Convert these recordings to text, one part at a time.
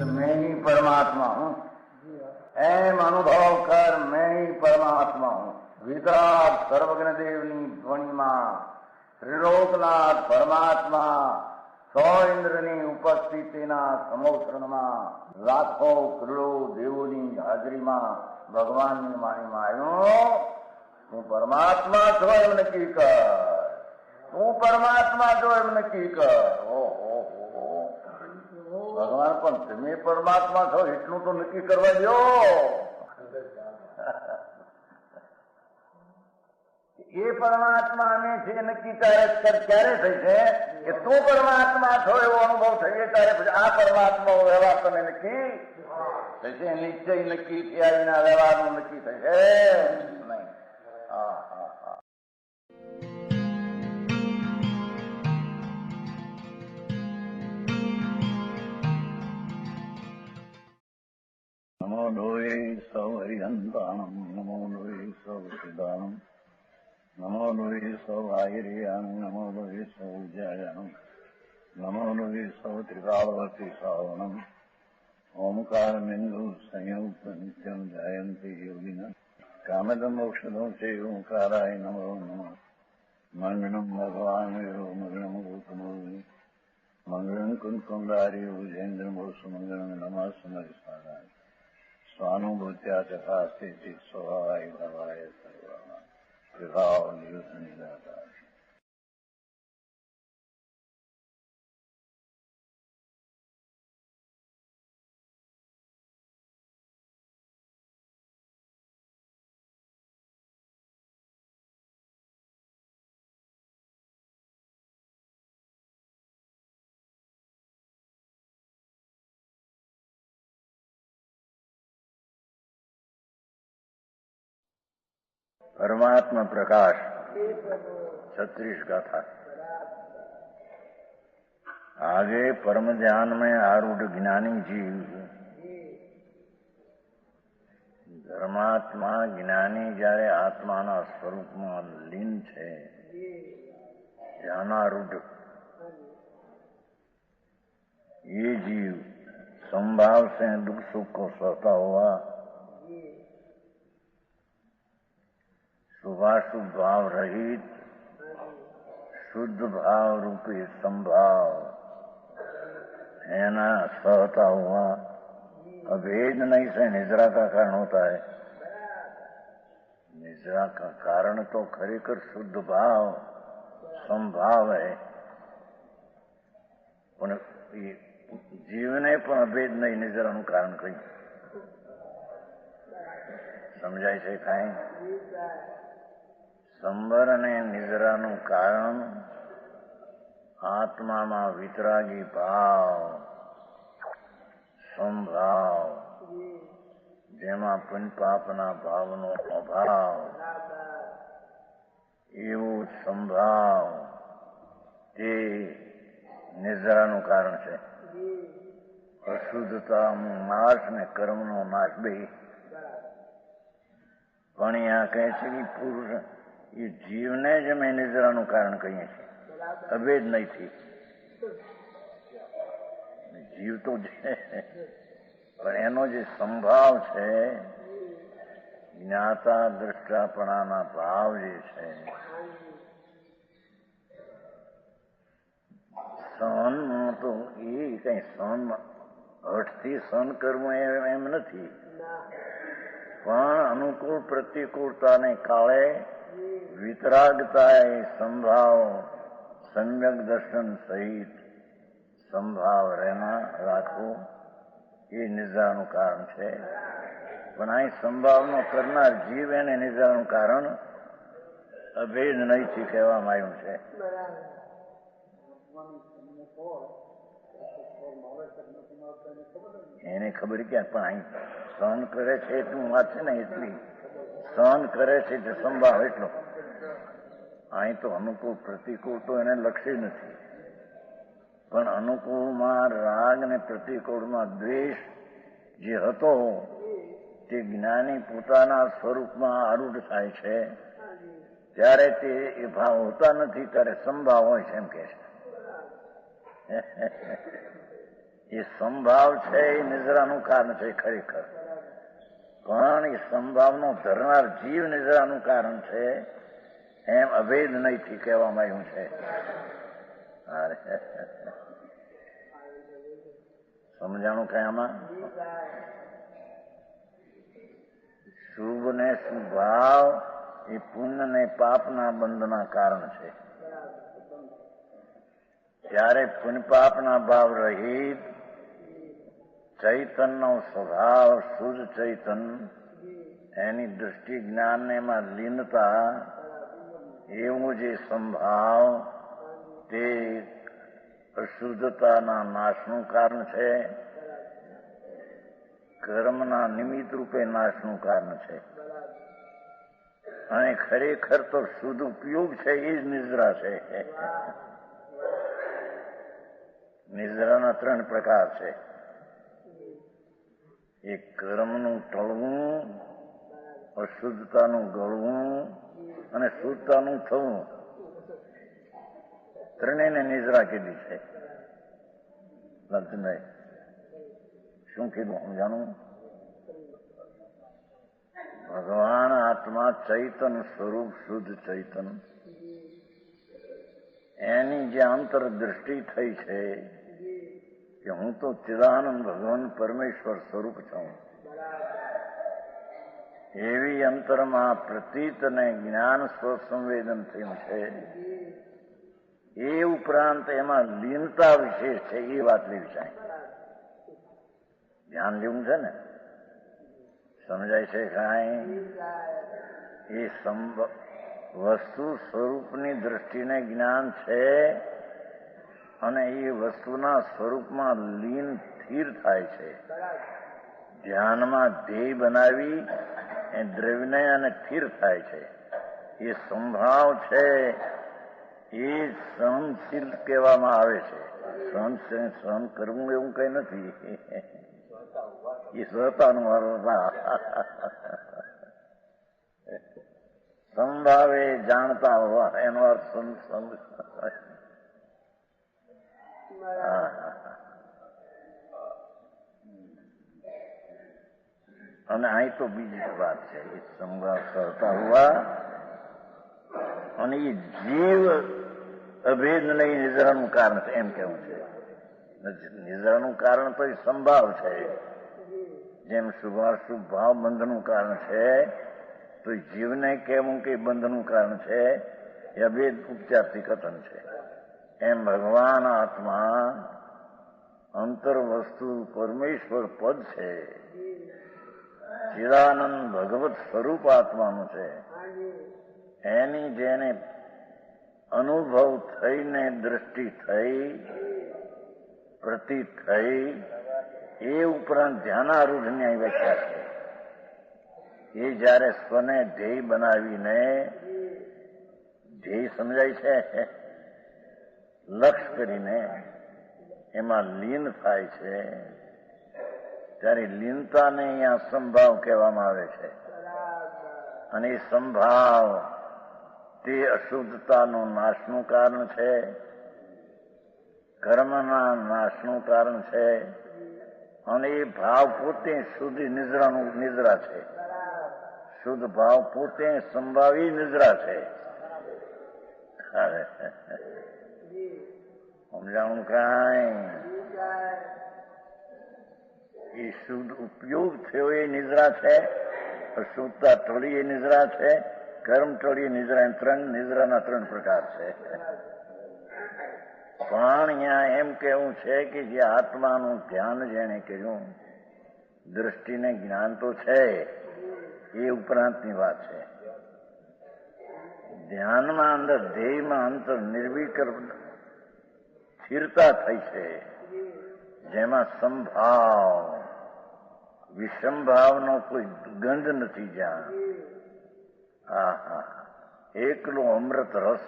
मैं ही परमात्मा हूँ, एम अनुभव कर मैं ही परमात्मा हूँ। वितराग सर्वज्ञ देवनी ध्वनिमा ત્રિલોકનાથ પરમાત્મા સો ઇન્દ્રની ઉપસ્થિતિના સમોત્રણમાં લાખો કરોડો દેવોની હાજરીમાં ભગવાનની વાણીમાં આવ્યો, તું પરમાત્મા છો એમ નક્કી કર, તું પરમાત્મા છો એમ નક્કી કર. ઓહો, ભગવાન પણ તમે પરમાત્મા છો એટલું તો નક્કી કરવા દો. એ પરમાત્માને છે નક્કી ક્યારે થઈ છે કે તું પરમાત્મા છો એવો અનુભવ થઈએ ત્યારે પછી આ પરમાત્મા વ્યવહાર તમે નક્કી થશે. નિશ્ચય નક્કી થયા વિના વ્યવહારનું નક્કી થશે નહીં. હા હા હા. નમો લોહે સૌ હરિહંતાણમ, નમો લોહે સૌ સિદ્ધાણમ, નમો લોહે સૌ આયર્યાણમ, નમો લોહે સૌ જયાણમ, નમો લોહે સૌ ત્રિકાળવતી શ્રાવણમ. ઓમકાર બિંદુ સંયુક્ત નિત્યમ જયંતી યોગિના કામદમ મોક્ષદમ છે ઓંકારાય નમો નમઃ. મંગળમ ભગવાન વીરો મંગળમ ગૌતમોર્મિ મંગળમ કુંકુંડારી ભુજેન્દ્ર મોક્ષ મંગળમ નમઃ સમરિસારાય સ્વાનુભૂત્યા તથા સ્થિતિ સ્વભાવાય ભવાય સર્વમાં વિભાવ નિયુદ્ધ નિરાકાર. परमात्मा प्रकाश 36 गाथा। आगे परम ध्यान में आरूढ़ ज्ञानी जीव धर्मात्मा ज्ञानी જ્યારે આત્માના સ્વરૂપમાં લીન છે ધ્યાનારૂઢ ये जीव संभाव से दुख सुख को सहता हुआ शुभाशुभ भाव रहित शुद्ध भाव रूपी संभाव है ना सहता हुआ अभेद नहीं से निद्रा का कारण होता है। निद्रा का कारण तो खरेखर शुद्ध भाव संभाव है, પણ જીવને પણ અભેદ નહીં નિદ્રાનું કારણ કહ્યું. સમજાય છે કાંઈ? સંબર અને નિદ્રાનું કારણ આત્મામાં વિતરાગી ભાવ સંભાવ, જેમાં પુણ્યપાપના ભાવનો અભાવ, એવું સંભાવ તે નિદ્રાનું કારણ છે. અશુદ્ધતાનો નાશ ને કર્મનો નાશ બે. પણ આ કહે છે કે પુરુષ એ જીવને જ અમે નિદ્રાનું કારણ કહીએ છીએ, અભેદ નહીંથી. જીવ તો છે પણ એનો જે સંભાવ છે જ્ઞાતા દ્રષ્ટાપણાના ભાવ જે છે સહન તો એ કઈ સહન હઠથી સહન કરવું એમ નથી, પણ અનુકૂળ પ્રતિકૂળતાને કાળે વિતરાગતા એ સંભાવ સમ્યક દર્શન સહિત સંભાવ રાખવું એ નિદ્રાનું કારણ છે. પણ અહીં સંભાવનો કરનાર જીવ એને નિદ્રાનું કારણ અભેદ નહીંથી કહેવામાં આવ્યું છે. એને ખબર ક્યાં, પણ અહીં સહન કરે છે એટલું વાત છે ને, એટલી સહન કરે છે તે સંભાવ એટલો. અહીં તો અનુકૂળ પ્રતિકૂળ તો એને લક્ષી નથી, પણ અનુકૂળમાં રાગ ને પ્રતિકૂળમાં દ્વેષ જે હતો તે જ્ઞાની પોતાના સ્વરૂપમાં આરૂઢ થાય છે ત્યારે તે એ ભાવ હોતા નથી, ત્યારે સંભાવ હોય છે એમ કે છે. એ સંભાવ છે એ નિદ્રાનું કારણ છે ખરેખર, પણ એ સંભાવનો ધરનાર જીવ નિદ્રાનું કારણ છે એમ અભેદ નહીંથી કહેવામાં આવ્યું છે. સમજાણું કઈ આમાં? શુભ ને સુભાવ એ પુણ્ય ને પાપના બંધના કારણ છે. ત્યારે પુણ્ય પાપના ભાવ રહિત ચૈતનનો સ્વભાવ શુદ્ધ ચૈતન, એની દૃષ્ટિ જ્ઞાન એમાં લીનતા, એવું જે સંભાવ તે અશુદ્ધતાના નાશનું કારણ છે, કર્મના નિમિત્ત રૂપે નાશનું કારણ છે. અને ખરેખર તો શુદ્ધ ઉપયોગ છે એ જ નિદ્રા છે. નિદ્રાના 3 પ્રકાર છે. એક કર્મનું ટળવું, અશુદ્ધતાનું ગળવું અને શુદ્ધતાનું થવું. ત્રણેયને નિદ્રા કીધી છે. લગ્ન શું કીધું સમજાણું? ભગવાન આત્મા ચૈતન સ્વરૂપ શુદ્ધ ચૈતન, એની જે અંતરદ્રષ્ટિ થઈ છે કે હું તો ચિદાનંદ ભગવાન પરમેશ્વર સ્વરૂપ છું, એવી અંતરમાં પ્રતીત અને જ્ઞાન સ્વસંવેદન થયું છે. એ ઉપરાંત એમાં લીનતા વિશેષ છે, એ વાત લેવી છે. ધ્યાન લેવું છે ને? સમજાય છે કાંઈ? એ વસ્તુ સ્વરૂપની દ્રષ્ટિને જ્ઞાન છે અને એ વસ્તુના સ્વરૂપમાં લીન સ્થિર થાય છે. ધ્યાનમાં ધ્યેય બનાવી એ દ્રવ્યને અને સ્થિર થાય છે. એ સંભાવ છે એ સહનશીલ કહેવામાં આવે છે. સહન કરવું એવું કઈ નથી, એ સ્વતાનું સંભાવે જાણતા હોવા એનો અર્થ અને અહીં તો બીજી વાત છે, એ સંભાવ કરતા હોવા અને એ જીવ અભેદ નહીં નિદ્રાનું કારણ છે એમ કેવું છે. નિદ્રાનું કારણ તો એ સંભાવ છે. જેમ શુભાશુભ ભાવ બંધનું કારણ છે, તો જીવને કહેવું કે બંધનું કારણ છે એ અભેદ ઉપચારથી કથન છે. એમ ભગવાન આત્મા અંતર વસ્તુ પરમેશ્વર પદ છે, ચિદાનંદ ભગવત સ્વરૂપ આત્માનું છે. એની જેને અનુભવ થઈને દ્રષ્ટિ થઈ, પ્રતીત થઈ, એ ઉપરાંત ધ્યાનારૂઢની અહીં વ્યાખ્યા છે. એ જયારે સ્વને ધ્યેય બનાવીને, ધ્યેય સમજાય છે, લક્ષ કરીને એમાં લીન થાય છે, ત્યારે લીનતાને અહીંયા સંભાવ કહેવામાં આવે છે. અને એ સંભાવ તે અશુદ્ધતાનું નાશનું કારણ છે, કર્મના નાશનું કારણ છે, અને એ ભાવ પોતે શુદ્ધ નિદ્રા છે. શુદ્ધ ભાવ પોતે સંભાવી નિદ્રા છે. સમજાણું કાંઈ? એ શુદ્ધ ઉપયોગ થયો એ નિદ્રા છે, અશુદ્ધતા ટળી એ નિદ્રા છે, કર્મ ટળી નિદ્રા. એમ નિદ્રાના 3 પ્રકાર છે. પણ અહીંયા એમ કેવું છે કે જે આત્માનું ધ્યાન જેને કર્યું, દ્રષ્ટિને જ્ઞાન તો છે, એ ઉપરાંતની વાત છે. ધ્યાનમાં અંદર ધ્યેયમાં અંતર નિર્વિકલ્પ સ્થિરતા થઈ છે, જેમાં સંભાવ વિષમભાવનો કોઈ ગંધ નથી. જ્યાં એકલો અમૃત રસ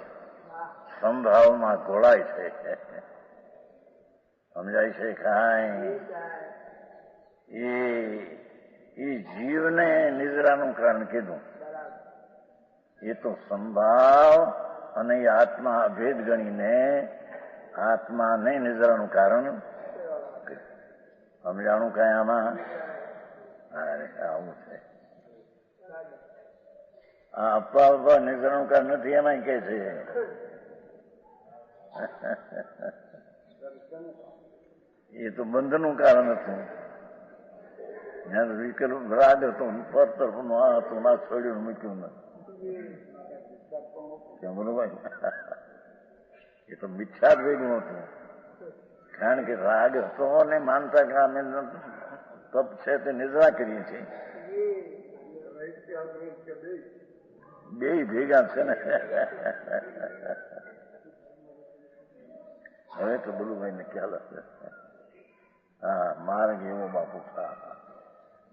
સંભાવમાં ઘોળાય છે. સમજાય છે કાંઈ? એ એ જીવને નિદ્રાનું કારણ કીધું. એ તો સંભાવ અને એ આત્મા અભેદ ગણીને આત્માને નિદ્રાનું કારણ સમજાણું કઈ આમાં? અરે આવું છે. આ અપવા નિદ્રાનું કારણ નથી એમાં કે છે. એ તો બંધનું કારણ હતું. વિકલ્પ રાગ હતો, પર તરફનું આ હતું, ના છોડ્યું મૂક્યું નથી. બરોબર. એ તો મિથ્યા દ્વૈતનું હતું. કારણ કે રાગ હતો ને માનતા કે અમે તપ છે તે નિદ્રા કરીએ છીએ. બે ભેગા છે ને. હવે તો બલુભાઈ ને ખ્યાલ હશે. હા, માર્ગ એવો બાપુ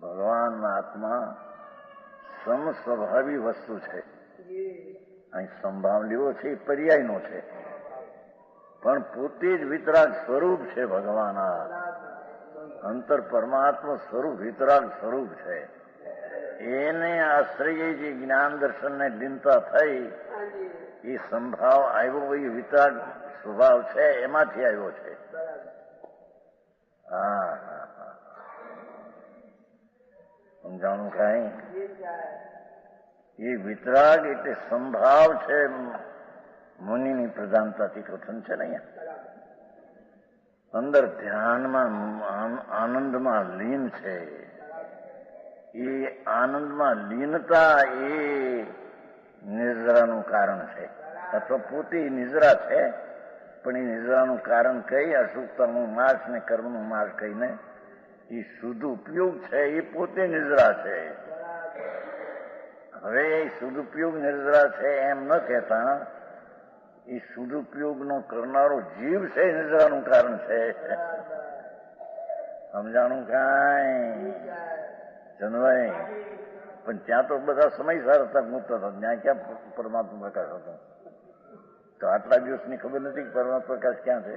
ભગવાન આત્મા સમસ્વભાવી વસ્તુ છે. અહીં સંભાવ લેવો છે એ પર્યાયનો છે, પણ પોતે જ વિતરાગ સ્વરૂપ છે. ભગવાન અંતર પરમાત્મા સ્વરૂપ વિતરાગ સ્વરૂપ છે. એને આશ્રય જે જ્ઞાન દર્શનને લીનતા થઈ એ સંભાવ આવ્યો, એ વિતરાગ સ્વભાવ છે, એમાંથી આવ્યો છે. હા હા હા, સમજાણું કઈ? એ વિતરાગ એટલે સંભાવ છે. મુનિની પ્રધાનતાથી કથન છે ને અહીંયા. અંદર ધ્યાનમાં આનંદમાં લીન છે. એ આનંદમાં લીનતા એ નિદ્રાનું કારણ છે, અથવા પોતે નિદ્રા છે. પણ એ નિદ્રાનું કારણ કઈ? અશુભતાનું માર્ગ ને કર્મનું માર્ગ કહીને એ શુદ્ધ ઉપયોગ છે. એ પોતે નિદ્રા છે. હવે એ સદુપયોગ નિદ્રા છે એમ ન કહેતા, એ સદુપયોગનો કરનારો જીવ છે, નિદ્રાનું કારણ છે. સમજાણું કાંઈ ચંદભાઈ? પણ ત્યાં તો બધા સમયસર હતા, મૂકતા હતા. ત્યાં ક્યાં પરમાત્મા પ્રકાશ હતો? તો આટલા દિવસની ખબર નથી કે પરમાત્મા પ્રકાશ ક્યાં છે.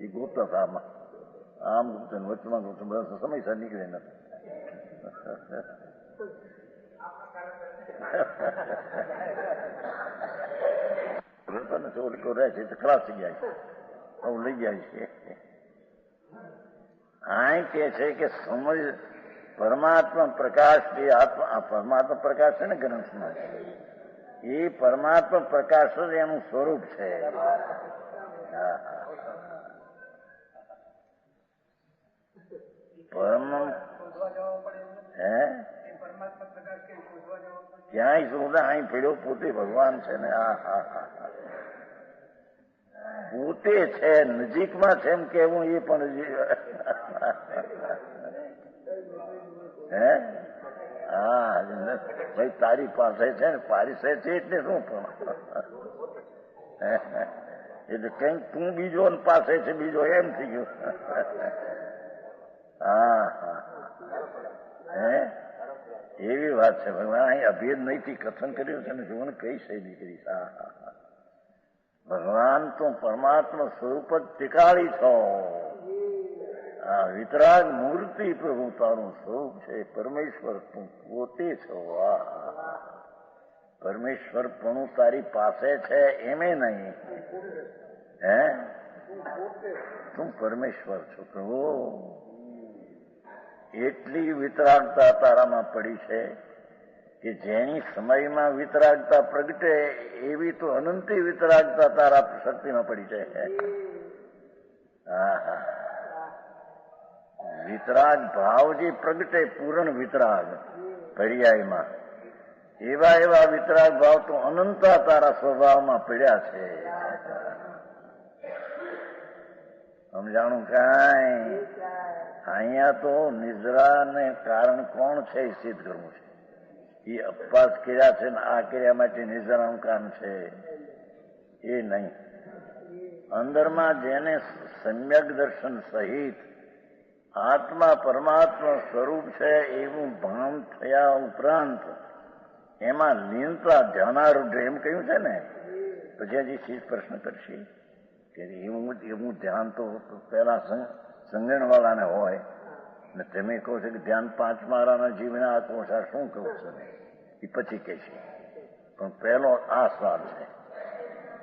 એ ગોતતા હતા આમાં, આમ ગુપ્ત વચમાં ગુપ્ત, બધા સમયસર નીકળે નથી. ચોરીકો રહે છે તો ખલાસ થઈ જાય છે, આવું લઈ જાય છે. આ કે છે કે સમજ પરમાત્મા પ્રકાશ, જે આત્મા પરમાત્મા પ્રકાશ છે ને ગ્રંથમાં, એ પરમાત્મા પ્રકાશ જ એનું સ્વરૂપ છે. પરમ ક્યાંય શોધા? અહીં પડ્યો પોતે ભગવાન છે ને. હા હા હા, પોતે છે, નજીકમાં છે એમ કેવું એ પણ હે? હા ભાઈ, તારી પાસે છે ને, પારિશે છે એટલે શું? પણ એટલે કઈક તું બીજો પાસે છે બીજો, એમ થઈ ગયું. હા હા, હે એવી વાત છે. ભગવાન અહીં અભેદ નહીંથી કથન કર્યું છે ને, જોને કઈ શૈલી કરી. હા હા હા, ભગવાન તો પરમાત્મા સ્વરૂપ જ ટીકાળી છો. આ વિતરાગ મૂર્તિ પ્રભુ તારું સ્વરૂપ છે. પરમેશ્વર તું પોતે છો. પરમેશ્વર પણ તારી પાસે છે એમે નહીં. હે, તું પરમેશ્વર છો પ્રભુ. એટલી વિતરાગતા તારામાં પડી છે કે જેની સમયમાં વિતરાગતા પ્રગટે એવી તો અનંતી વિતરાગતા તારા શક્તિમાં પડી છે. હા હા, વિતરાગ ભાવ જે પ્રગટે, પૂર્ણ વિતરાગ પર્યાયમાં, એવા એવા વિતરાગ ભાવ તો અનંતા તારા સ્વભાવમાં પડ્યા છે. સમજાણું કાંઈ? અહીંયા તો નિદ્રાને કારણ કોણ છે એ સિદ્ધ કરવું છે. એ અપવાસ કર્યા છે ને આ કર્યા માટે નિદ્રાનું કારણ છે એ નહીં. અંદરમાં જેને સમ્યક દર્શન સહિત આત્મા પરમાત્મા સ્વરૂપ છે એવું ભાન થયા ઉપરાંત એમાં લીનતા ધ્યાનારૂઢ એમ કહ્યું છે ને, પછી હજી શીશ પ્રશ્ન કરશે કે એવું ધ્યાન તો પેલા સમજણવાળાને હોય, ને તમે કહો છો કે ધ્યાન 5 મારાના જીવના આત્મા શું કહું છું એ પછી કહે છે. પણ પહેલો આ સ્વાદ છે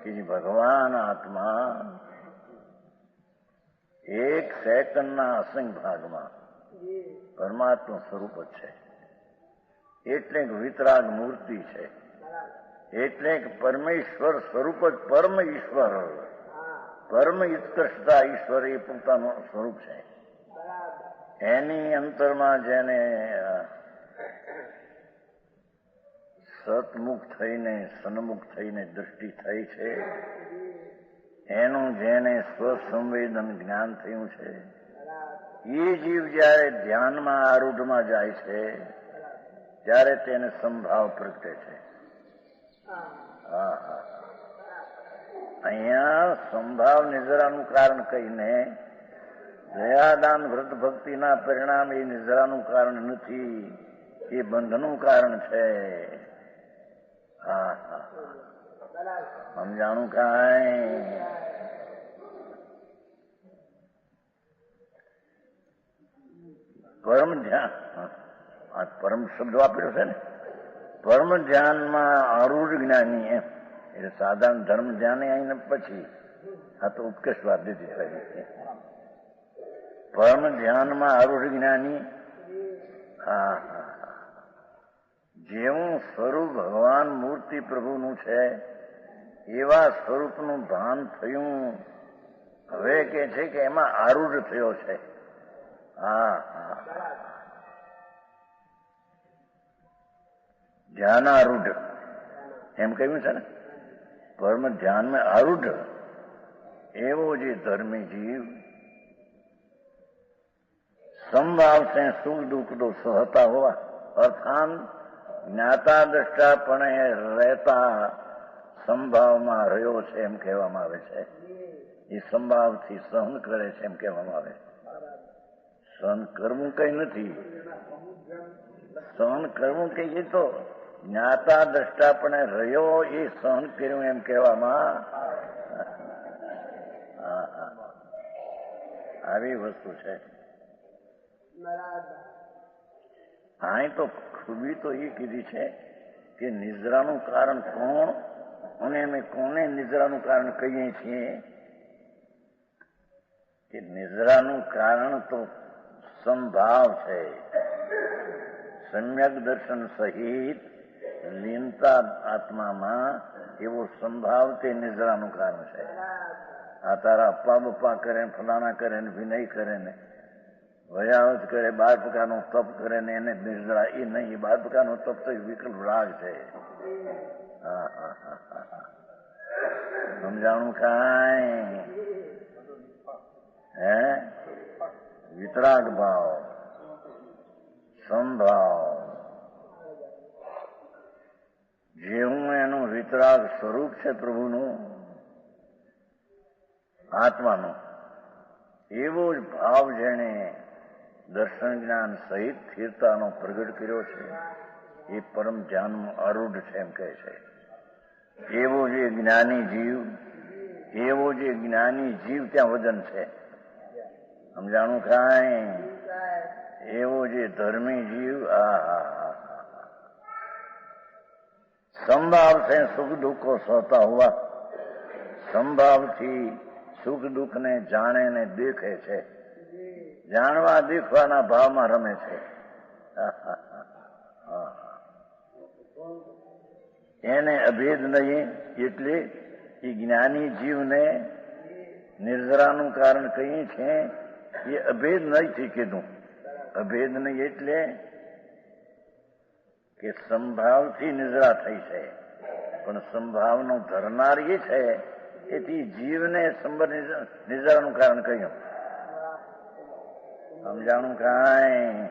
કે જે ભગવાન આત્મા એક સેકન્ડના અસંખ્ય ભાગમાં પરમાત્મા સ્વરૂપ જ છે. એટલે વિતરાગ મૂર્તિ છે. એટલે પરમેશ્વર સ્વરૂપ જ પરમ ઈશ્વર, પરમ ઉત્કૃષ્ટતા ઈશ્વર એ પોતાનું સ્વરૂપ છે. એની અંતરમાં જેને સતમુખ થઈને સન્મુખ થઈને દૃષ્ટિ થઈ છે, એનું જેને સ્વસંવેદન જ્ઞાન થયું છે, એ જીવ જયારે ધ્યાનમાં આરૂઢમાં જાય છે ત્યારે તેને સંભાવ પ્રગટે છે. અહીંયા સંભાવ નિજરાનું કારણ કહીને દયાદાન વ્રત ભક્તિના પરિણામ એ નિજરાનું કારણ નથી, એ બંધનું કારણ છે. સમજાણું કાંઈ? પરમ ધ્યાન, આ પરમ શબ્દ વાપર્યો છે ને, પરમ ધ્યાનમાં આરૂઢ જ્ઞાની એમ એટલે સાધારણ ધર્મ ધ્યાન આવીને પછી આ તો ઉપકેશવાદ દીધી છે. પરમ ધ્યાનમાં આરૂઢ જ્ઞાની, જેવું સ્વરૂપ ભગવાન મૂર્તિ પ્રભુનું છે એવા સ્વરૂપનું ભાન થયું. હવે કે છે કે એમાં આરૂઢ થયો છે. ધ્યાનારૂઢ એમ કહ્યું છે ને, પરમ ધ્યાનમાં આરૂઢ એવો જે ધર્મી જીવ સંભાવ છે સુખ દુઃખ તો સહતા હોવા અર્થાન જ્ઞાતા દ્રષ્ટાપણે રહેતા સંભાવમાં રહ્યો છે એમ કહેવામાં આવે છે. એ સંભાવથી સહન કરે છે એમ કહેવામાં આવે છે. સહન કરવું કઈ નથી, સહન કરવું કહીએ તો જ્ઞાતા દ્રષ્ટાપણે રહ્યો એ સહન કર્યું એમ કહેવામાં આવી વસ્તુ છે. અહીં તો ખૂબી તો એ કીધી છે કે નિદ્રાનું કારણ કોણ અને અમે કોને નિદ્રાનું કારણ કહીએ છીએ કે નિદ્રાનું કારણ તો સંભાવ છે. સમ્યક દર્શન સહિત લીનતા આત્મામાં એવો સંભાવ તે નિદ્રાનું કારણ છે. આ તારા અપ્પા બપ્પા કરે, ફલાણા કરે ને વિનય કરે ને વયાવત કરે, 12 પ્રકારનું તપ કરે ને એને નિદ્રા એ નહીં. 12 પ્રકારનું તપ તો વિકલ્પ રાગ છે. સમજાણું કાંઈ? હે વિતરાગ ભાવ, સંભાવ, જેવું એનું વિતરાગ સ્વરૂપ છે પ્રભુનું આત્માનું, એવો જ ભાવ જેને દર્શન જ્ઞાન સહિત સ્થિરતાનો પ્રગટ કર્યો છે એ પરમ ધ્યાનમાં આરૂઢ છે એમ કહે છે. એવો જે જ્ઞાની જીવ, એવો જે જ્ઞાની જીવ ત્યાં વજન છે. સમજાણું કાંઈ? એવો જે ધર્મી જીવ સંભાવ છે સુખ દુઃખો સહતા હોવા, સંભાવથી સુખ દુઃખ ને જાણે ને દેખે છે. જાણવા દેખવાના ભાવમાં રમે છે. એને અભેદ નહીં એટલે એ જ્ઞાની જીવને નિર્જરાનું કારણ કહીએ છીએ એ અભેદ નથી કીધું. અભેદ નહીં એટલે કે સંભાવથી નિદ્રા થઈ છે, પણ સંભાવનો ધરનાર એ છે એથી જીવને નિદ્રાનું કારણ કહ્યું. સમજાણું કાંઈ?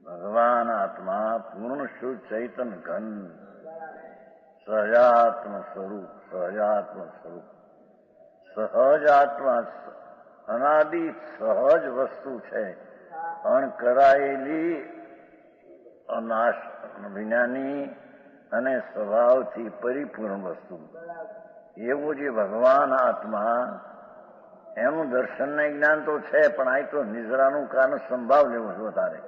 ભગવાન આત્મા પૂર્ણ શુદ્ધ ચૈતન ઘન સહજાત્મ સ્વરૂપ, સહજાત્મ સ્વરૂપ, સહજ આત્મા અનાદિ સહજ વસ્તુ છે. અણકરાયેલી, અનાશ વિજ્ઞાની અને સ્વભાવથી પરિપૂર્ણ વસ્તુ એવું જે ભગવાન આત્મા એનું દર્શન ને જ્ઞાન તો છે, પણ આ તો નિદ્રાનું કારણ સંભાવ લેવો છે વધારે.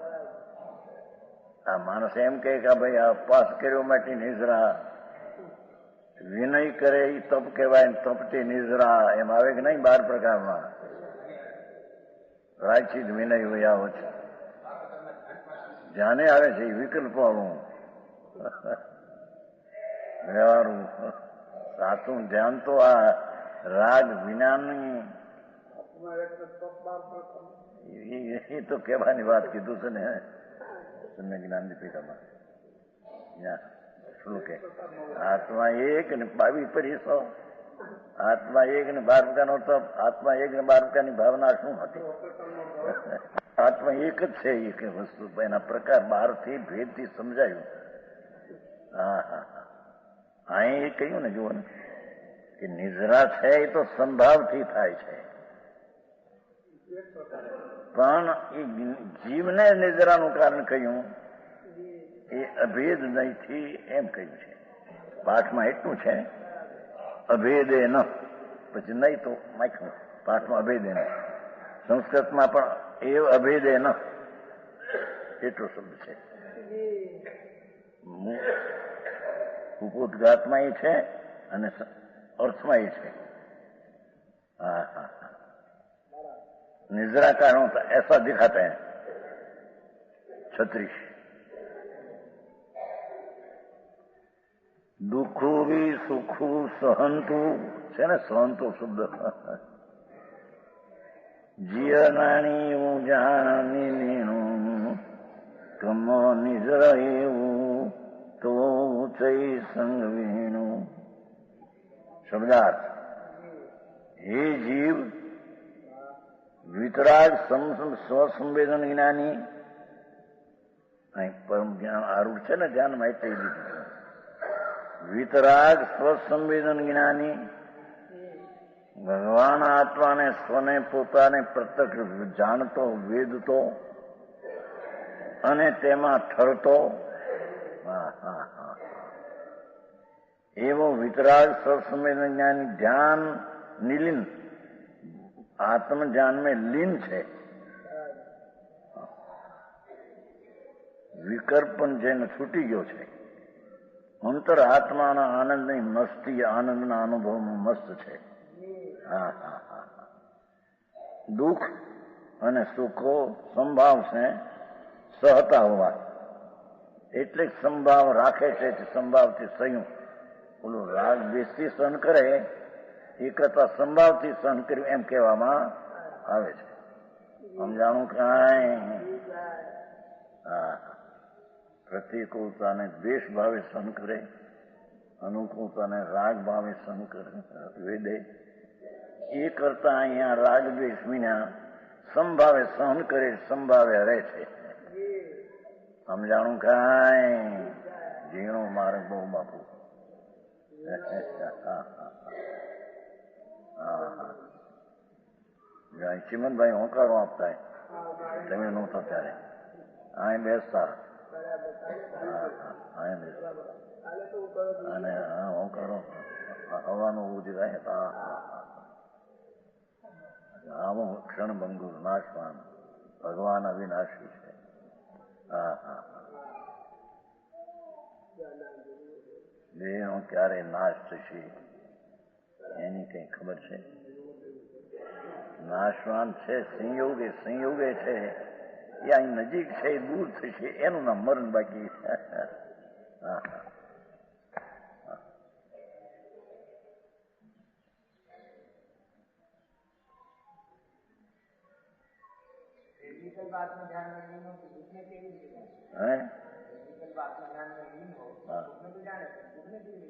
આ માણસ એમ કે ભાઈ આ ઉપવાસ કર્યો માટે નિદ્રા, વિનય કરે એ તપ કહેવાય, તપથી નિદ્રા એમ આવે કે નહીં? 12 પ્રકારમાં રાયચિત વિનય હોય આવો છે. ધ્યાને આવે છે એ વિકલ્પ વાળું વ્યવહારું સાચું ધ્યાન તો આ રાગ વિનાની એ તો કહેવાની વાત કીધું છે ને તમને જ્ઞાન દીપિકામાં શ્લોકે આત્મા એક ને 22 પરિસો, આત્મા એક ને 12 પ્રકારનો તપ, આત્મા એક ને 12 પ્રકારની ભાવના શું હતી? આત્મા એક જ છે, એક વસ્તુ એના પ્રકાર 12 થી ભેદથી સમજાયું. હા હા હા, અહીં એ કહ્યું ને જુઓ ને કે નિદ્રા છે એ તો સંભાવથી થાય છે, પણ એ જીવને નિદ્રાનું કારણ કહ્યું એ અભેદ નહીંથી એમ કહ્યું છે. પાઠમાં એટલું છે અભેદે ન, પછી નહીં તો માખ્યું પાઠમાં અભેદે ન. સંસ્કૃતમાં પણ એ અભેદે ન એટલો શબ્દ છે. ઉપોદઘાતમાં એ છે અને અર્થમાં એ છે. હા હા હા, निद्रा कारण होता ऐसा दिखाते हैं 36. દુઃખો ભી સુખો સહંતું છે ને, સહંતો શબ્દ જીયનાણી હું જાણી નીણું કમો નિદ્રા એવું તો ચૈ સંગવીણું. શબ્દાર્થ: હે જીવ, વિતરાગ સ્વસંવેદન જ્ઞાની, પરમ જ્ઞાન આરૂઢ છે ને ધ્યાનમાં એટલે દીધું. વિતરાગ સ્વસંવેદન જ્ઞાની, ભગવાન આત્માને સ્વને પોતાને પ્રત્યક્ષ જાણતો, વેદતો અને તેમાં ઠરતો એવો વિતરાગ સ્વસંવેદન જ્ઞાની ધ્યાન નિલીન आत्म ज्ञान में लीन છે. વિકલ્પન જેને છૂટી ગયો છે, અંતર આત્માના આનંદની મસ્તી, આનંદના અનુભવમાં મસ્ત છે. હા હા હા, દુઃખ અને સુખો સંભાવ છે, સહતા હોવા એટલે સંભાવ રાખે છે. સંભાવથી સંયમ, ઓલું રાગ બેસથી સહન કરે એ કરતા સંભાવથી સહન કર્યું એમ કહેવામાં આવે છે. સમજાણું કાંઈ? હા, પ્રતિકૂળતાને દ્વેષ ભાવે સહન કરે, અનુકૂળતાને રાગ ભાવે સહન કરે વેદે, એ કરતા અહીંયા રાગ દ્વેષ વિના સંભાવે સહન કરે, સંભાવે રહે છે. સમજાણું કાંઈ? ઝીણો માર્ગ બહુ બાપુ. ચિમનભાઈ હોંકારો આપતા તમે નહોતા ત્યારે, અહીં બેસતા અને હોંકારો હવાનું ઉજી રહ્યા. આવો ક્ષણભંગુર નાશવાન ભગવાન અવિનાશી છે. હા હા, દેહનો ક્યારે નાશ થશે એની કઈ ખબર છે? નાશવાન છે, સંયોગે સંયોગે છે, એ અહીં નજીક છે, એ દૂર થશે, એનું નામ મરણ બાકી.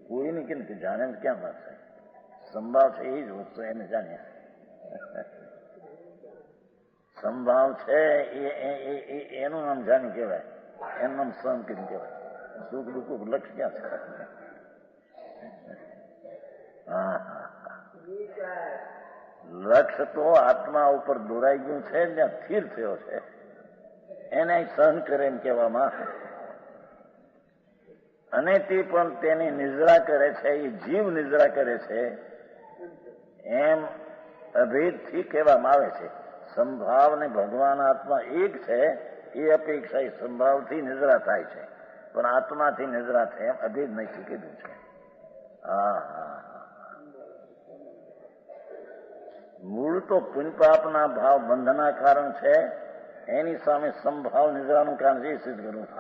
કોઈ નહીં કે જાણે ક્યાં વાત છે? સંભાવ છે એ જ વસ્તુ એને જાણ્યા. સંભાવ છે એનું નામ જાણી કહેવાય, એનું નામ સંકિત કહેવાય. સુખ દુઃખ લક્ષ ક્યાં છે? હા હા, લક્ષ્ય તો આત્મા ઉપર દોરાઈ ગયું છે, જ્યાં સ્થિર થયો છે એને સહન કરે એમ કહેવામાં. અને તે પણ તેની નિદ્રા કરે છે, એ જીવ નિદ્રા કરે છે, એમ અભેદથી કહેવામાં આવે છે. સંભાવ ને ભગવાન આત્મા એક છે, એ અપેક્ષા એ સંભાવથી નિદ્રા થાય છે, પણ આત્માથી નિદ્રા થાય એમ અભેદ નહીં કીધું છે. મૂળ તો પુણ્યપાપના ભાવ બંધના કારણ છે, એની સામે સંભાવ નિદ્રાનું કારણ છે, સિદ્ધ કરવું છે.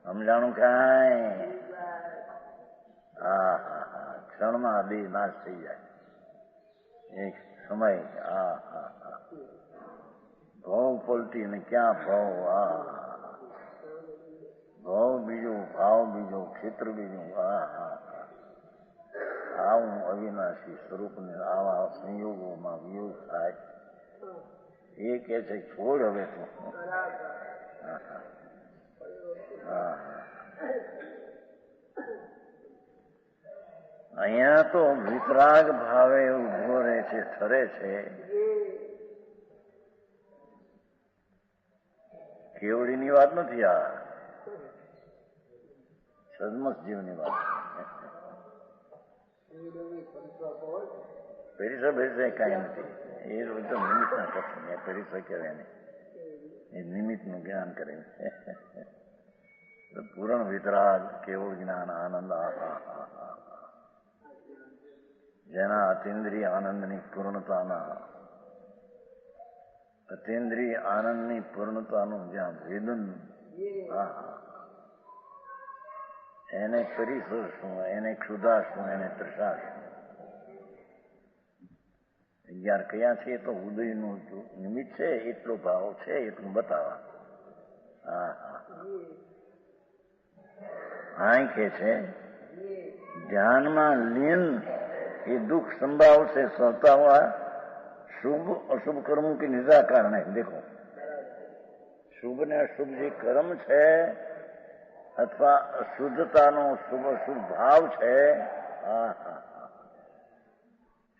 સમજાણું કાંઈ? ક્ષણમાં દેહ નાશ થઈ જાય એક સમય. ભાવ પલટી ને ક્યાં ભાવ, ભાવ બીજો, ભાવ બીજો, ક્ષેત્ર બીજું. આવું અવિનાશી સ્વરૂપને આવા સંયોગોમાં વિયોગ થાય. એ કે છે છોડ હવે તું. અહીંયા તો વિતરાગ ભાવે ઉભો રહે છે, ઠરે છે. કેવડીની વાત નથી, આ સદમસ જીવની વાત. પરિસર કઈ નથી, એ તો નિમિત્તના કથન, એ પરિસર કહેવાય નહીં, એ નિમિત્તનું જ્ઞાન કરે. પૂરણ વિતરાગ, કેવળ જ્ઞાન, આનંદ. જેના અતિન્દ્રિય આનંદની પૂર્ણતાના, અતિન્દ્રિય આનંદની પૂર્ણતાનું જ્યાં વેદન, એને પરિસર શું, એને ક્ષુધા શું, એને તૃષા શું. 11 કયા છે તો ઉદયનું નિમિત્ત છે, એટલો ભાવ છે, એટલું બતાવા. કે છે ધ્યાનમાં લીન એ દુઃખ સંભાવ છે, સહતા हुआ શુભ અશુભ કર્મો કે નિદ્રા કારણે. દેખો, શુભ ને અશુભ જે કર્મ છે અથવા અશુદ્ધતાનો શુભ અશુભ ભાવ છે,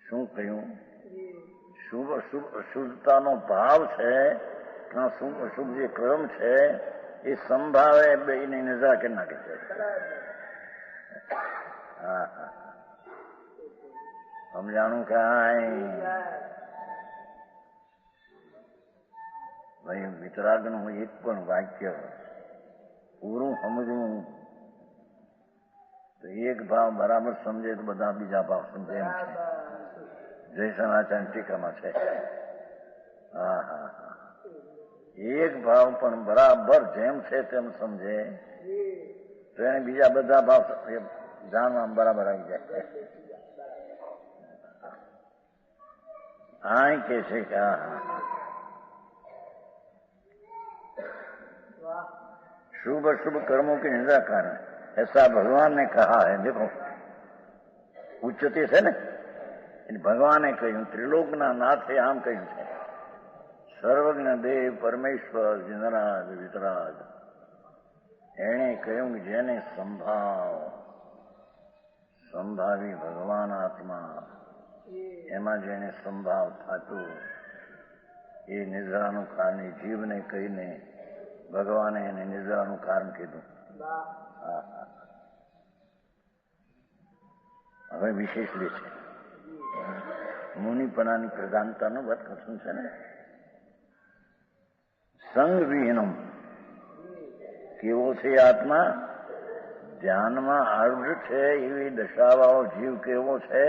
શું કહ્યું? શુભ અશુભ અશુદ્ધતાનો ભાવ છે, શુભ અશુભ જે કર્મ છે એ સંભાવે બેની નિદ્રા કરી નાખે છે. સમજાણું કાંઈ? ભાઈ વિતરાગનું એક પણ વાક્ય પૂરું સમજવું તો એક ભાવ બરાબર સમજે તો બધા બીજા ભાવ સમજે એમ છે. જય સનાતન ટીકામાં છે. એક ભાવ પણ બરાબર જેમ છે તેમ સમજે તો એને બીજા બધા ભાવ જાણવા બરાબર આવી જાય. કે છે કે शुभ अशुभ कर्मों के निंदा कारण ऐसा भगवान ने कहा है. देखो, ઉચ્ચતે છે ને, ભગવાને કહ્યું, ત્રિલોકના નાથે આમ કહ્યું છે, સર્વજ્ઞ દેવ પરમેશ્વર જનરાજ વિતરાગ. એણે કહ્યું કે જેને સંભાવી ભગવાન આત્મા, એમાં જેને સંભાવ થતું, એ નિદ્રાનું કારણ જીવને કહીને ભગવાને એને નિદ્રાનું કારણ કીધું. હવે વિશેષ લે છે, મુનિપણાની પ્રધાનતાનું વાત કથન છે ને. સંગ વિહીનમ, કેવો છે આત્મા? ધ્યાનમાં આરૂઢ છે એવી દશાવાળો જીવ કેવો છે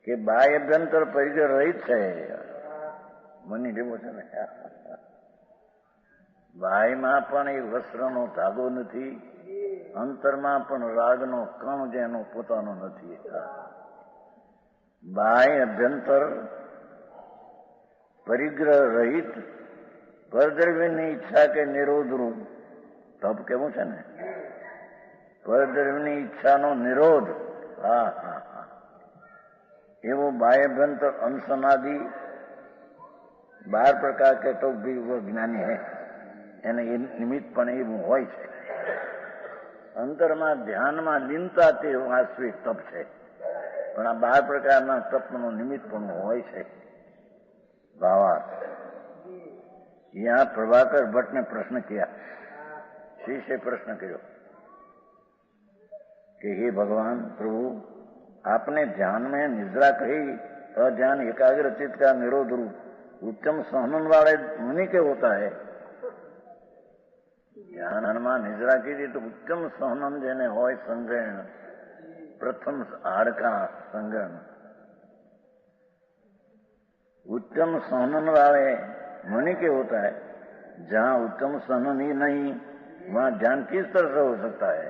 કે બાહ્ય અભ્યંતર પરિગ્રહ રહિત છે. મની જેવો છે ને, બાહ્યમાં પણ એ વસ્ત્રનો ધાગો નથી, અંતરમાં પણ રાગનો કણ જેનો પોતાનો નથી. બાહ્ય અભ્યંતર પરિગ્રહ રહિત, પરદ્રવ્યની ઈચ્છા કે નિરોધરૂપ તપ કેવું છે ને, પરદ્રવ્યની ઈચ્છાનો નિરોધ. એવો બાહ્યભ્યંતર અનસનાદि 12 प्रकार के तो भी वो ज्ञानी है, એને એ નિમિત્ત પણ એવું હોય છે. અંતરમાં ધ્યાનમાં લીનતા તે વાસ્તવિક તપ છે, પણ આ 12 પ્રકારના તપનું નિમિત્ત પણ હોય છે. ભાવાર્થ यहाँ प्रभाकर भट्ट ने प्रश्न किया, शिष्य प्रश्न करो कि हे भगवान प्रभु, आपने ध्यान में निद्रा कही, अध्यान एकाग्र चित्त का निरोध रूप उत्तम सहनन वाले मुनि के होता है। ध्यान में निद्रा कीजिए तो उत्तम सहनन जेने होय संग्रहण, प्रथम हाड़का संग्रहण, उत्तम सहनन वाले मुनि के होता है। जहाँ उत्तम सहनन ही नहीं, वहाँ ध्यान किस तरह से हो सकता है?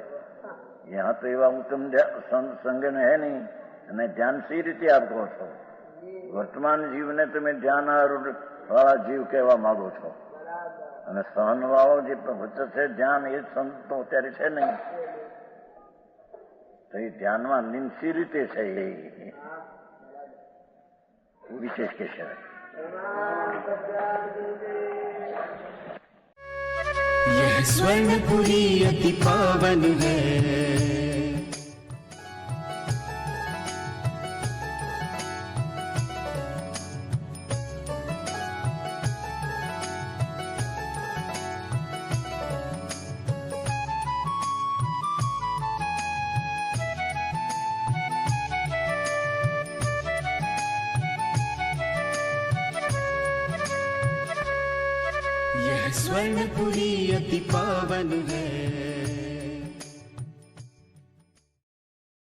यहाँ तो एवं उत्तम संज्ञान है नहीं, અને ધ્યાન સી રીતે આપ કહો છો? વર્તમાન જીવને તમે ધ્યાન વાળા જીવ કહેવા માંગો છો, અને સહન વાળો જે વચ્ચે છે ધ્યાન, એ સંત તો અત્યારે છે નહીં, તો એ ધ્યાનમાં નીંદ સી રીતે છે એ વિશેષ કહેશે। यह स्वर्णपुरी अति पावन है, यह स्वर्णपुरी अति पावन है।